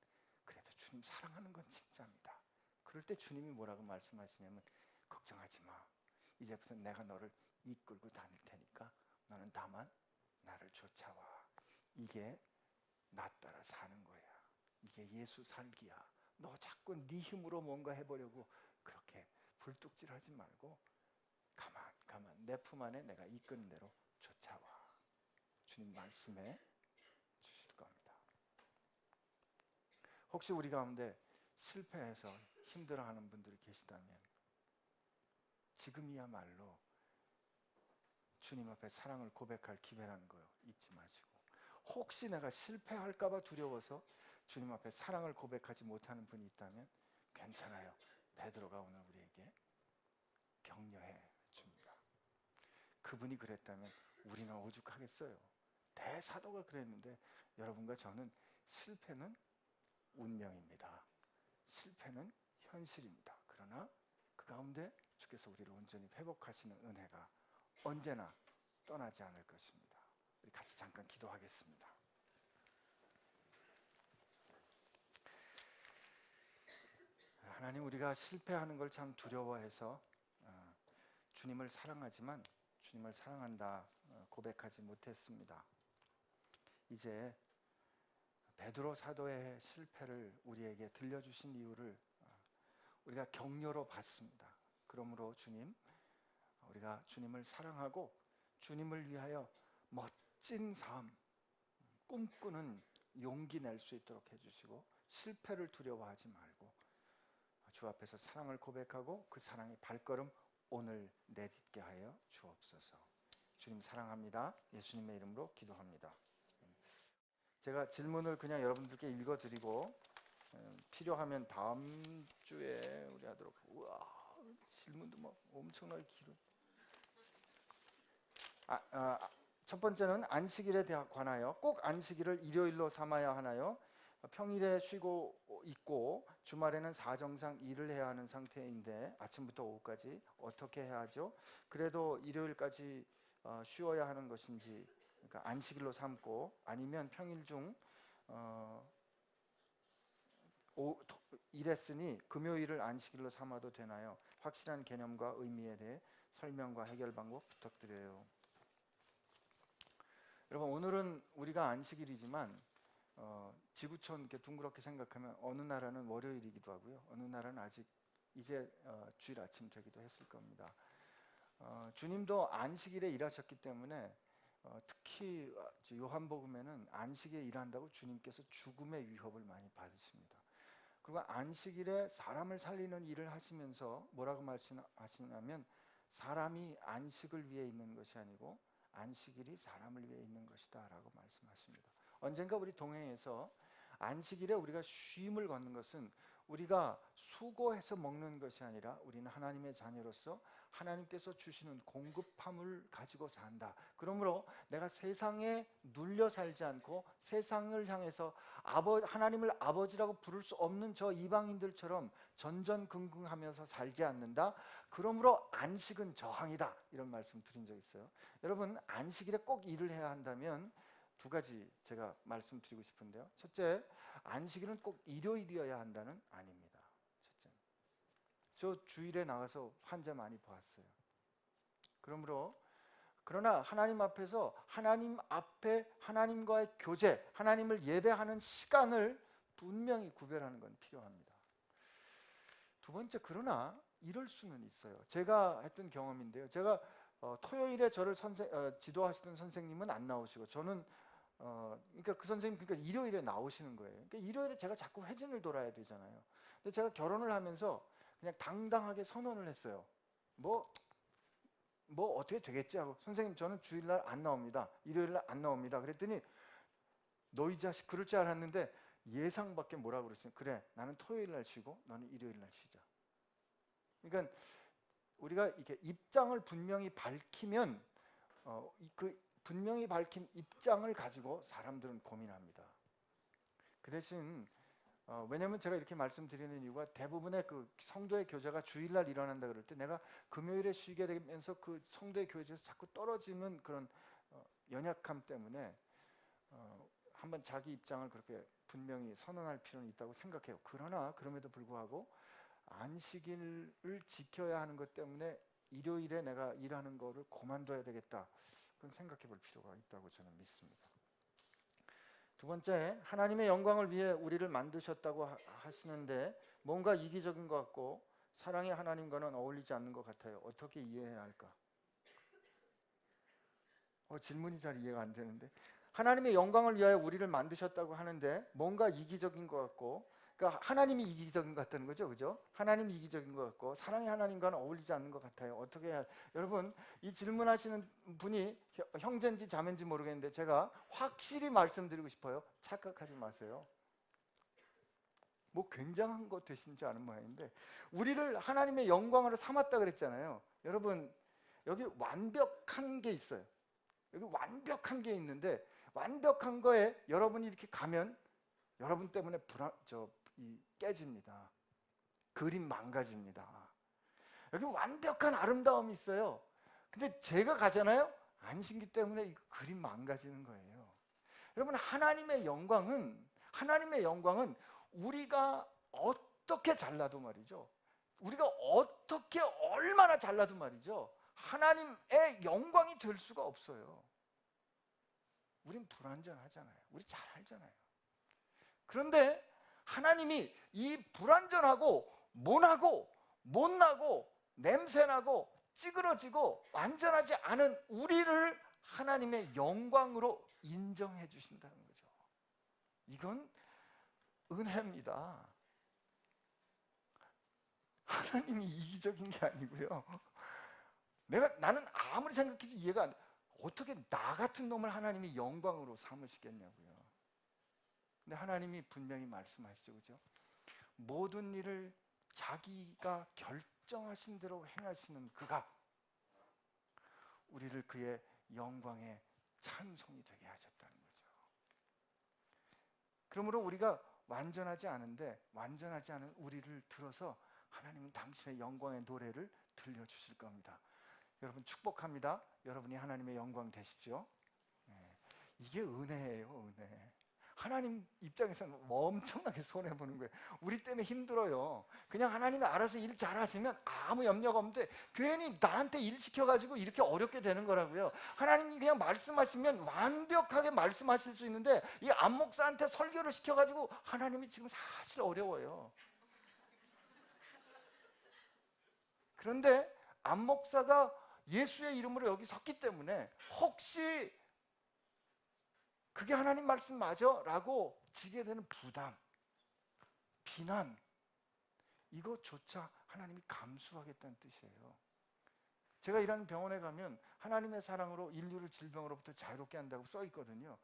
그래도 주님 사랑하는 건 진짜입니다. 그럴 때 주님이 뭐라고 말씀하시냐면, 걱정하지 마. 이제부터 내가 너를 이끌고 다닐 테니까 너는 다만 나를 쫓아와. 이게 나 따라 사는 거야. 이게 예수 살기야. 너 자꾸 네 힘으로 뭔가 해보려고 그렇게 불뚝질하지 말고 가만 내 품 안에 내가 이끄는 대로 쫓아와. 주님 말씀해 주실 겁니다. 혹시 우리 가운데 실패해서 힘들어하는 분들이 계시다면 지금이야말로 주님 앞에 사랑을 고백할 기회라는 거 잊지 마시고, 혹시 내가 실패할까 봐 두려워서 주님 앞에 사랑을 고백하지 못하는 분이 있다면 괜찮아요. 베드로가 오늘 우리에게 격려해 줍니다. 그분이 그랬다면 우리는 오죽하겠어요. 대사도가 그랬는데 여러분과 저는 실패는 운명입니다. 실패는 현실입니다. 그러나 그 가운데 주께서 우리를 온전히 회복하시는 은혜가 언제나 떠나지 않을 것입니다. 우리 같이 잠깐 기도하겠습니다. 하나님, 우리가 실패하는 걸 참 두려워해서 주님을 사랑하지만 주님을 사랑한다 고백하지 못했습니다. 이제 베드로 사도의 실패를 우리에게 들려주신 이유를 우리가 격려로 봤습니다. 그러므로 주님, 우리가 주님을 사랑하고 주님을 위하여 멋진 삶 꿈꾸는 용기 낼 수 있도록 해주시고, 실패를 두려워하지 말고 주 앞에서 사랑을 고백하고 그 사랑의 발걸음 오늘 내딛게 하여 주옵소서. 주님 사랑합니다. 예수님의 이름으로 기도합니다. 제가 질문을 그냥 여러분들께 읽어드리고 필요하면 다음 주에 우리 하도록. 우와, 질문도 뭐 엄청나게 길어. 첫 번째는 안식일에 관하여 꼭 안식일을 일요일로 삼아야 하나요? 평일에 쉬고 있고 주말에는 사정상 일을 해야 하는 상태인데 아침부터 오후까지 어떻게 해야 하죠? 그래도 일요일까지 쉬어야 하는 것인지, 그러니까 안식일로 삼고, 아니면 평일 중 일했으니 금요일을 안식일로 삼아도 되나요? 확실한 개념과 의미에 대해 설명과 해결 방법 부탁드려요. 여러분, 오늘은 우리가 안식일이지만 지구촌 이렇게 둥그렇게 생각하면 어느 나라는 월요일이기도 하고요, 어느 나라는 아직 이제 주일 아침 되기도 했을 겁니다. 주님도 안식일에 일하셨기 때문에 특히 요한복음에는 안식일에 일한다고 주님께서 죽음의 위협을 많이 받으십니다. 그리고 안식일에 사람을 살리는 일을 하시면서 뭐라고 말씀하시냐면, 사람이 안식을 위해 있는 것이 아니고 안식일이 사람을 위해 있는 것이다 라고 말씀하십니다. 언젠가 우리 동행에서 안식일에 우리가 쉼을 갖는 것은 우리가 수고해서 먹는 것이 아니라 우리는 하나님의 자녀로서 하나님께서 주시는 공급함을 가지고 산다. 그러므로 내가 세상에 눌려 살지 않고 세상을 향해서 하나님을 아버지라고 부를 수 없는 저 이방인들처럼 전전긍긍하면서 살지 않는다. 그러므로 안식은 저항이다. 이런 말씀 드린 적 있어요. 여러분, 안식일에 꼭 일을 해야 한다면 두 가지 제가 말씀드리고 싶은데요. 첫째, 안식일은 꼭 일요일이어야 한다는 아닙니다. 첫째, 저 주일에 나가서 환자 많이 보았어요. 그러나 하나님 앞에서 하나님 앞에 하나님과의 교제, 하나님을 예배하는 시간을 분명히 구별하는 건 필요합니다. 두 번째, 그러나 이럴 수는 있어요. 제가 했던 경험인데요. 제가 토요일에 저를 지도하시던 선생님은 안 나오시고 저는 그러니까 그 선생님 그러니까 일요일에 나오시는 거예요. 그러니까 일요일에 제가 자꾸 회진을 돌아야 되잖아요. 근데 제가 결혼을 하면서 그냥 당당하게 선언을 했어요. 뭐 어떻게 되겠지 하고, 선생님 저는 주일날 안 나옵니다. 일요일날 안 나옵니다. 그랬더니 너 이 자식 그럴 줄 알았는데 예상 밖에 뭐라고 그랬어요. 그래, 나는 토요일날 쉬고 너는 일요일날 쉬자. 그러니까 우리가 이렇게 입장을 분명히 밝히면 그 분명히 밝힌 입장을 가지고 사람들은 고민합니다. 그 대신 왜냐하면 제가 이렇게 말씀드리는 이유가 대부분의 그 성도의 교제가 주일날 일어난다 그럴 때 내가 금요일에 쉬게 되면서 그 성도의 교제에서 자꾸 떨어지는 그런 연약함 때문에 한번 자기 입장을 그렇게 분명히 선언할 필요는 있다고 생각해요. 그러나 그럼에도 불구하고 안식일을 지켜야 하는 것 때문에 일요일에 내가 일하는 거를 그만둬야 되겠다, 그건 생각해 볼 필요가 있다고 저는 믿습니다. 두 번째, 하나님의 영광을 위해 우리를 만드셨다고 하시는데 뭔가 이기적인 것 같고 사랑의 하나님과는 어울리지 않는 것 같아요. 어떻게 이해해야 할까? 질문이 잘 이해가 안 되는데, 하나님의 영광을 위하여 우리를 만드셨다고 하는데 뭔가 이기적인 것 같고, 그러니까 하나님이 이기적인 것 같다는 거죠, 그죠? 하나님이 이기적인 것 같고 사랑의 하나님과는 어울리지 않는 것 같아요. 어떻게 해야? 여러분, 이 질문하시는 분이 형제인지 자매인지 모르겠는데 제가 확실히 말씀드리고 싶어요. 착각하지 마세요. 뭐 굉장한 거 되신지 아는 모양인데 우리를 하나님의 영광으로 삼았다 그랬잖아요. 여러분, 여기 완벽한 게 있어요. 여기 완벽한 게 있는데 완벽한 거에 여러분이 이렇게 가면 여러분 때문에 깨집니다. 그림 망가집니다. 여기 완벽한 아름다움이 있어요. 근데 제가 가잖아요. 안식기 때문에 이 그림 망가지는 거예요. 여러분, 하나님의 영광은 우리가 어떻게 잘나도 말이죠. 우리가 어떻게 얼마나 잘나도 말이죠. 하나님의 영광이 될 수가 없어요. 우린 불완전하잖아요. 우리 잘 알잖아요. 그런데 하나님이 이 불완전하고 모나고 못나고 냄새나고 찌그러지고 완전하지 않은 우리를 하나님의 영광으로 인정해 주신다는 거죠. 이건 은혜입니다. 하나님이 이기적인 게 아니고요. 나는 아무리 생각해도 이해가 안 돼. 어떻게 나 같은 놈을 하나님이 영광으로 삼으시겠냐고요. 근데 하나님이 분명히 말씀하시죠, 그죠? 모든 일을 자기가 결정하신 대로 행하시는 그가 우리를 그의 영광의 찬송이 되게 하셨다는 거죠. 그러므로 우리가 완전하지 않은데 완전하지 않은 우리를 들어서 하나님은 당신의 영광의 노래를 들려주실 겁니다. 여러분, 축복합니다. 여러분이 하나님의 영광 되십시오. 이게 은혜예요, 은혜. 하나님 입장에서는 엄청나게 손해보는 거예요. 우리 때문에 힘들어요. 그냥 하나님이 알아서 일 잘하시면 아무 염려가 없는데 괜히 나한테 일 시켜가지고 이렇게 어렵게 되는 거라고요. 하나님이 그냥 말씀하시면 완벽하게 말씀하실 수 있는데 이 안 목사한테 설교를 시켜가지고 하나님이 지금 사실 어려워요. 그런데 안 목사가 예수의 이름으로 여기 섰기 때문에 혹시 그게 하나님 말씀 맞아? 라고 지게 되는 부담, 비난, 이것조차 하나님이 감수하겠다는 뜻이에요. 제가 일하는 병원에 가면 하나님의 사랑으로 인류를 질병으로부터 자유롭게 한다고 써 있거든요.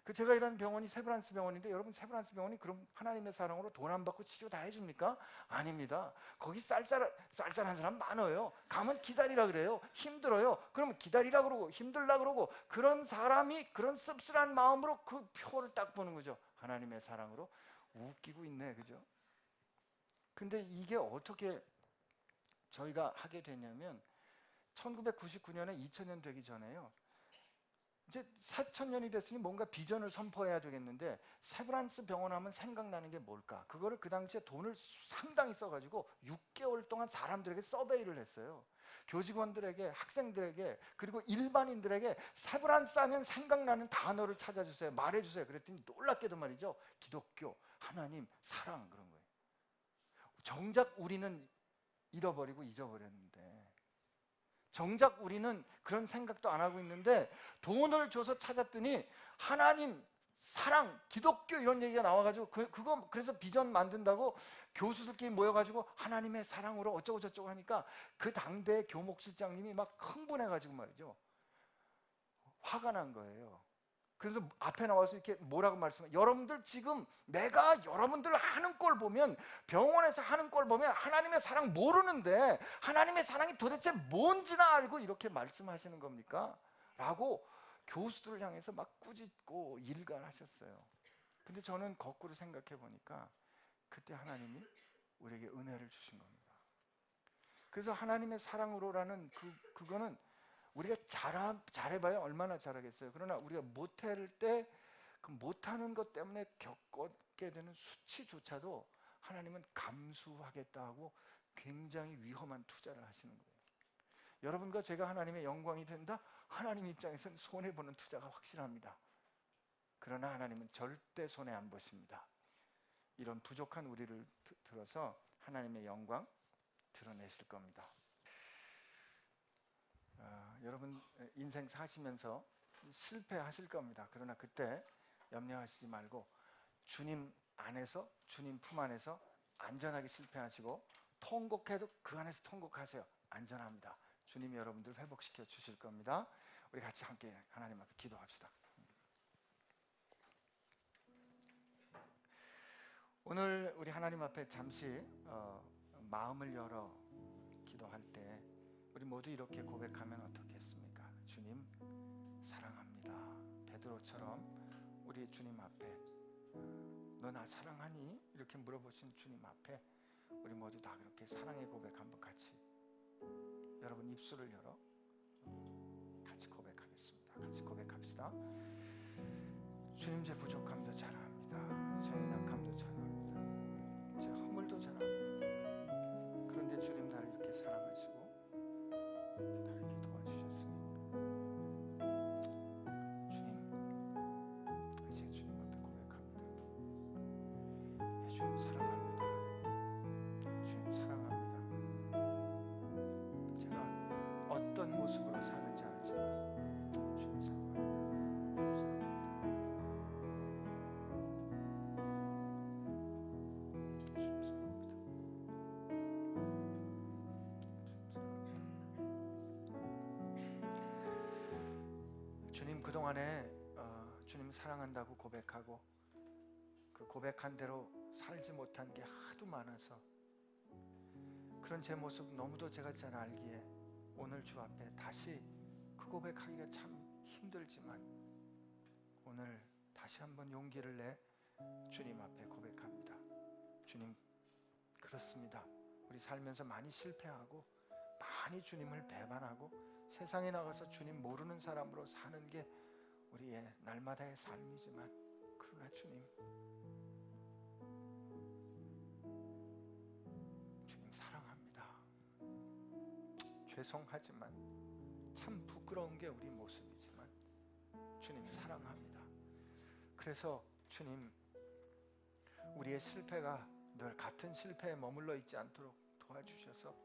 그 제가 일하는 병원이 세브란스 병원인데, 여러분 세브란스 병원이 그럼 하나님의 사랑으로 돈 안 받고 치료 다 해줍니까? 아닙니다. 거기 쌀쌀한 사람 많아요. 가면 기다리라 그래요. 힘들어요. 그러면 기다리라 그러고 힘들라 그러고, 그런 사람이 그런 씁쓸한 마음으로 그 표를 딱 보는 거죠. 하나님의 사랑으로 웃기고 있네, 그죠? 근데 이게 어떻게 저희가 하게 되냐면, 1999년에 2000년 되기 전에요, 이제 4000년이 됐으니 뭔가 비전을 선포해야 되겠는데, 세브란스 병원 하면 생각나는 게 뭘까? 그거를 그 당시에 돈을 상당히 써가지고 6개월 동안 사람들에게 서베이를 했어요. 교직원들에게, 학생들에게, 그리고 일반인들에게 세브란스 하면 생각나는 단어를 찾아주세요, 말해주세요. 그랬더니 놀랍게도 말이죠, 기독교, 하나님, 사랑, 그런 거예요. 정작 우리는 잃어버리고 잊어버렸는데, 정작 우리는 그런 생각도 안 하고 있는데, 돈을 줘서 찾았더니 하나님, 사랑, 기독교 이런 얘기가 나와가지고 그거 그래서 비전 만든다고 교수들끼리 모여가지고 하나님의 사랑으로 어쩌고 저쩌고 하니까, 그 당대 교목실장님이 막 흥분해가지고 말이죠, 화가 난 거예요. 그래서 앞에 나와서 이렇게 뭐라고 말씀해요? 여러분들 지금 내가 여러분들 하는 걸 보면, 병원에서 하는 걸 보면 하나님의 사랑 모르는데 하나님의 사랑이 도대체 뭔지나 알고 이렇게 말씀하시는 겁니까? 라고 교수들을 향해서 막 꾸짖고 일갈하셨어요. 근데 저는 거꾸로 생각해 보니까 그때 하나님이 우리에게 은혜를 주신 겁니다. 그래서 하나님의 사랑으로라는 그거는 우리가 잘해봐야 얼마나 잘하겠어요. 그러나 우리가 못할 때 그 못하는 것 때문에 겪게 되는 수치조차도 하나님은 감수하겠다 하고 굉장히 위험한 투자를 하시는 거예요. 여러분과 제가 하나님의 영광이 된다? 하나님 입장에서는 손해보는 투자가 확실합니다. 그러나 하나님은 절대 손해 안 보십니다. 이런 부족한 우리를 들어서 하나님의 영광 드러내실 겁니다. 여러분 인생 사시면서 실패하실 겁니다. 그러나 그때 염려하시지 말고 주님 안에서, 주님 품 안에서 안전하게 실패하시고, 통곡해도 그 안에서 통곡하세요. 안전합니다. 주님이 여러분들 회복시켜 주실 겁니다. 우리 같이 함께 하나님 앞에 기도합시다. 오늘 우리 하나님 앞에 잠시 마음을 열어 기도할 때 우리 모두 이렇게 고백하면 어떻겠습니까? 주님 사랑합니다. 베드로처럼 우리 주님 앞에 너 나 사랑하니? 이렇게 물어보신 주님 앞에 우리 모두 다 그렇게 사랑의 고백 한번 같이, 여러분 입술을 열어 같이 고백하겠습니다. 같이 고백합시다. 주님, 제 부족함도 잘 압니다. 제 연약함도 잘 압니다. 제 허물도 잘 압니다. 그런데 주님 나를 이렇게 사랑하시고 나를 이렇게 도와주셨으니 주님, 이제 주님 앞에 고백합니다. 주님 사랑합니다. 주님 사랑합니다. 제가 어떤 모습으로 사는지 알지만 주님 사랑합니다. 주님 사랑합니다. 주님, 그동안에 주님 사랑한다고 고백하고 그 고백한 대로 살지 못한 게 하도 많아서, 그런 제 모습 너무도 제가 잘 알기에 오늘 주 앞에 다시 그 고백하기가 참 힘들지만 오늘 다시 한번 용기를 내 주님 앞에 고백합니다. 주님, 그렇습니다. 우리 살면서 많이 실패하고 많이 주님을 배반하고 세상에 나가서 주님 모르는 사람으로 사는 게 우리의 날마다의 삶이지만, 그러나 주님 사랑합니다. 죄송하지만 참 부끄러운 게 우리 모습이지만 주님 사랑합니다. 그래서 주님, 우리의 실패가 늘 같은 실패에 머물러 있지 않도록 도와주셔서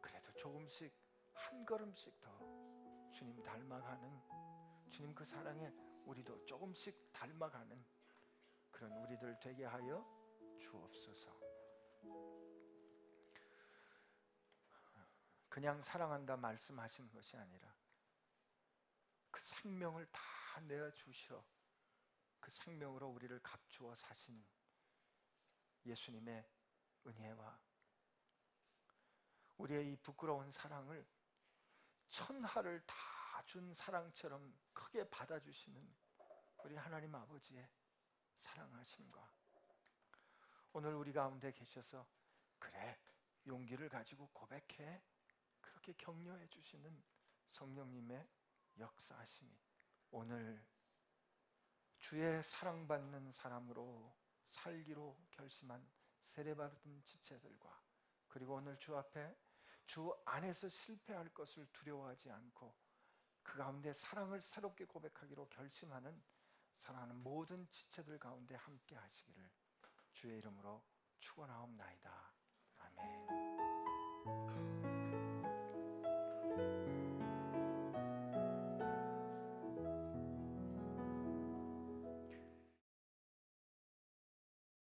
그래도 조금씩 한 걸음씩 더 주님 닮아가는, 주님 그 사랑에 우리도 조금씩 닮아가는 그런 우리들 되게 하여 주옵소서. 그냥 사랑한다 말씀하시는 것이 아니라 그 생명을 다 내어주셔 그 생명으로 우리를 값주어 사신 예수님의 은혜와 우리의 이 부끄러운 사랑을 천하를 다 준 사랑처럼 크게 받아주시는 우리 하나님 아버지의 사랑하심과 오늘 우리 가운데 계셔서 그래 용기를 가지고 고백해 그렇게 격려해 주시는 성령님의 역사하심이 오늘 주의 사랑받는 사람으로 살기로 결심한 세례받은 지체들과 그리고 오늘 주 앞에 주 안에서 실패할 것을 두려워하지 않고 그 가운데 사랑을 새롭게 고백하기로 결심하는 사랑하는 모든 지체들 가운데 함께 하시기를 주의 이름으로 축원하옵나이다. 아멘.